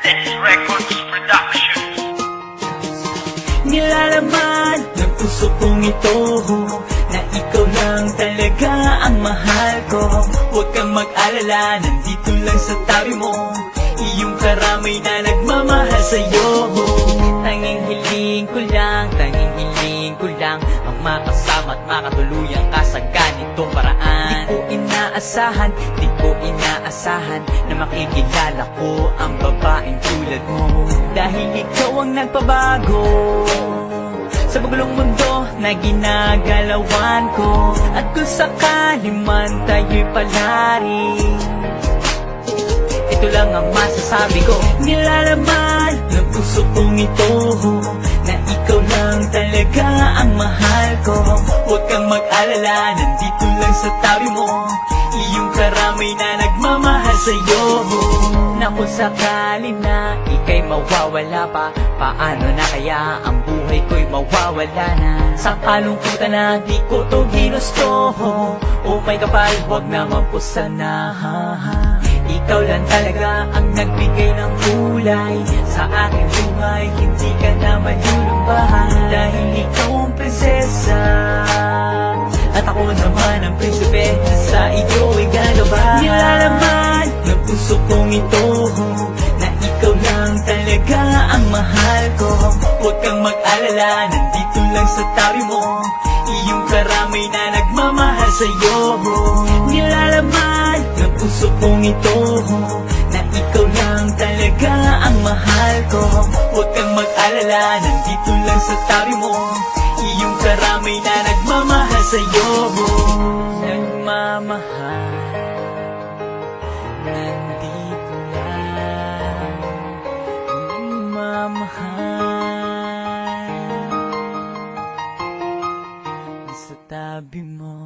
This Records Productions. Nilalaman ng puso kong ito na ikaw lang talaga ang mahal ko. Huwag kang mag-alala, nandito lang sa tabi mo, iyong karamay na nagmamahal sa'yo. Tanging hiling ko lang ang makasama at makatuluyan ka sa ganitong paraan. Di ko inaasahan na makikilala ko ang babaeng tulad mo. Dahil ikaw ang nagpabago sa magulong mundo na ginagalawan ko. At kung sakali man tayo'y palari, ito lang ang masasabi ko. Nilalaman ng puso kong ito na ikaw lang talaga ang mahal ko. Huwag kang mag-alala, nandito lang sa tabi mo, iyong karamay na nagmamahal sa'yo. Na kung sakali na ika'y mawawala pa, paano na kaya ang buhay ko'y mawawala na? Sa kalungkutan na di ko to ginusto, oh may kapal, huwag naman po sana. Ikaw lang talaga ang nagbigay ng kulay sa aking buhay, hindi ka na malulumbahan. Dahil ikaw ang prinsesa at ako naman ang prinsipe, sa iyo ay galaban. Nilalaman ng puso kong ito na ikaw lang talaga ang mahal ko. Huwag kang mag-alala, nandito lang sa tabi mo, iyong karamay na nagmamahal sa'yo. Nilalaman ng puso kong ito na ikaw lang talaga ang mahal ko. Huwag kang mag-alala, nandito lang sa tabi mo, iyong karamay na nagmamahal sa'yo. Nagmamahal, nandito lang, nagmamahal sa tabi mo.